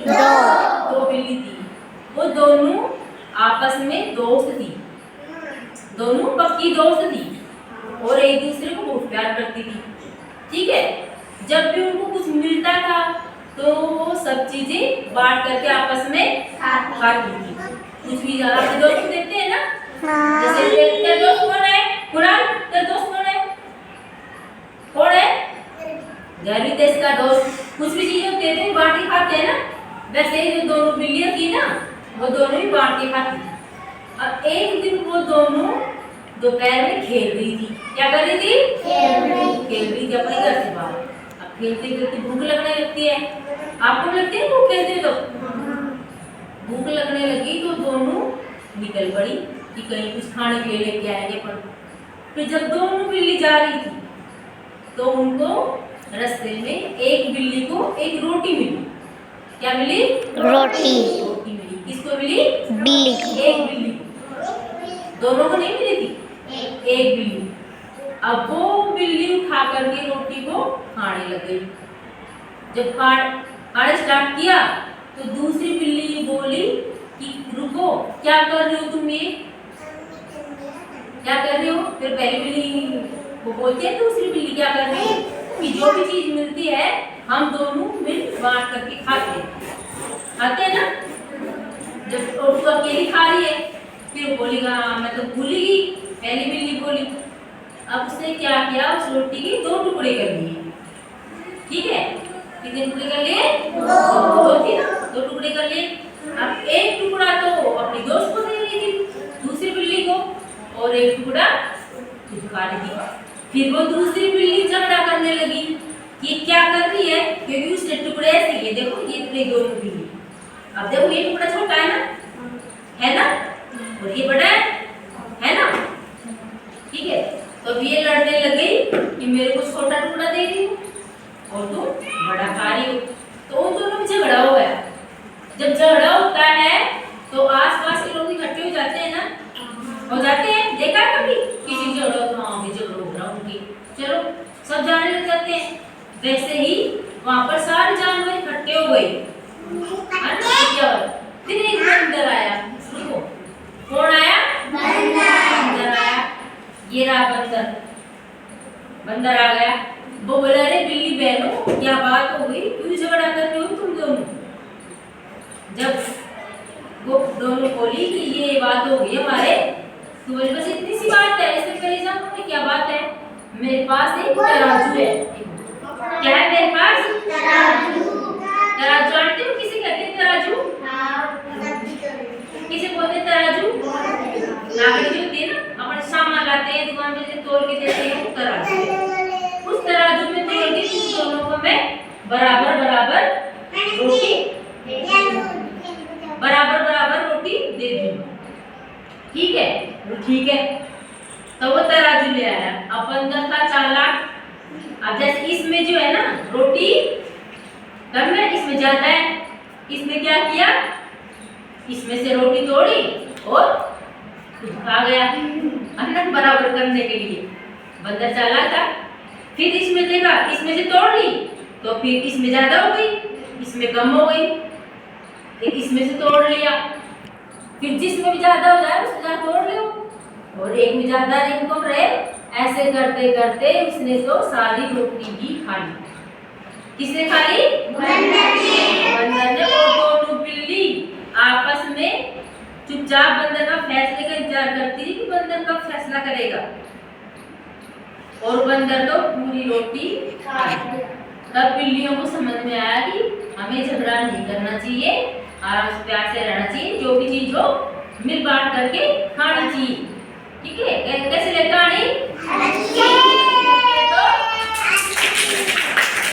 दो बिल्ली थी। वो दोनों आपस में दोस्त थी, दोनों पक्की दोस्त थी और एक दूसरे को बहुत प्यार करती थी। ठीक है, जब भी उनको कुछ मिलता था तो वो सब चीजें बांट करके आपस में खाती थी। कुछ भी अपने दोस्त को देते हैं ना, जैसे तेरा दोस्त कौन है? कुरान, तेरा दोस्त कौन है? कौन है? गैरी देश का दोस्त। कुछ भी चीजें देते हैं बांट के खाते हैं ना, वैसे ही जो दोनों बिल्लियां थी ना, वो दोनों ही बांट के खाती थी। अब एक दिन वो दोनों दोपहर में खेल रही थी। क्या कर रही थी? खेल रही थी अपने घर से बाहर। अब खेलते खेलते भूख लगने लगती है। आपको लगती है भूख खेलते तो? भूख लगने लगी तो दोनों निकल पड़ी कि कहीं कुछ खाने के लिए लेके आएंगे। पर फिर जब दोनों बिल्ली जा रही थी तो उनको रास्ते में एक बिल्ली को एक रोटी मिली। क्या मिली? रोटी मिली। किसको मिली? बिल्ली को। एक बिल्ली को, दोनों को नहीं मिली थी, एक बिल्ली। अब वो बिल्ली उठा करके रोटी को खाने लग गई। जब खाना स्टार्ट किया तो दूसरी बिल्ली बोली कि रुको, क्या कर रहे हो तुम? ये क्या कर रहे हो? फिर पहली बिल्ली वो बोलती है दूसरी बिल्ली क्या कर रही है कि जो भी चीज मिलती है हम दोनों मिल बांट करके खाते हैं ना। जब वो अकेली खा रही है फिर बोलेगा मैं तो भूल गई। पहली बिल्ली बोली। अब उसने क्या किया, उस रोटी के दो टुकड़े कर दिए। ठीक है, कितने टुकड़े कर लिए? दो टुकड़े कर लिए। अब एक टुकड़ा तो अपने दोस्त को दे रही थी, दूसरी बिल्ली को, और एक टुकड़ा खुद खा रही थी। फिर वो दूसरी बिल्ली झगड़ा करने लगी कि क्या कर रही है, क्योंकि उसने टुकड़े ऐसे लिए। देखो ये दोनों बिल्ली, अब देखो ये टुकड़ा छोटा है ना, और ये बड़ा है ना। ठीक है, तो ये लड़ने लग गई कि मेरे को छोटा टुकड़ा दे रही हो और तुम बड़ा खा रही हो। तो उन दोनों में झगड़ा हो गया। जब झगड़ा होता है तो आसपास के लोग इकट्ठे हो जाते हैं ना, हो जाते हैं। देखा है कभी किसी झगड़ा? हाँ भी झगड़ा हो रहा उनकी, चलो सब जाने लग जाते हैं। वैसे ही वहां पर सारे जानवर इकट्ठे हो गए। फिर एक बंदर आया। कौन आया? बंदर आया। ये रहा बंदर आ गया। वो बोला अरे बिल्ली बहनों क्या बात हो गई, क्यों झगड़ा कर रहे हो तुम दोनों? जब वो दोनों बोली कि ये बात हो गई हमारे, तो बोले बस इतनी सी बात है, इसमें परेशान होने क्या बात है? मेरे पास एक तराजू है। क्या है मेरे पास? तराजू जानते हो किसे कहते हैं? तराजू किसे बोलते हैं? तराजू नागरी होती है ना, अपन सामान लाते हैं दुकान में से तोल के देते हैं, वो तराजू है। उस तराजू में तोल के तुम दोनों को मैं बराबर बराबर रोटी दे दूंगा। ठीक है? ठीक है। तो वो तराजू ले आया। अब बंदर था चालाक। अब जैसे इसमें जो है ना रोटी कम है, इसमें ज्यादा है, इसने क्या किया, इसमें से रोटी तोड़ी और खा गया अन्नत बराबर करने के लिए। बंदर चालाक था। फिर इसमें देखा, इसमें से तोड़ ली तो फिर इसमें ज्यादा हो गई, इसमें कम हो गई। फिर इसमें से तोड़ लिया, फिर जिसमें भी ज्यादा हो जाए उसमें ज्यादा तोड़ लो, और एक में ज्यादा एक कम रहे। ऐसे करते करते उसने तो सारी रोटी भी खा ली। किसने खा ली? बंदर ने। और दोनों बिल्ली आपस में चुपचाप बंदर का फैसले का इंतजार करती थी कि बंदर कब फैसला करेगा। और बंदर तो पूरी रोटी खा ली। तब बिल्लियों को समझ में आया कि हमें झगड़ा नहीं करना चाहिए, आराम से प्यार से रहना चाहिए, जो भी चीज हो मिल बांट करके खानी चाहिए। ठीक है? कैसे ले कहानी?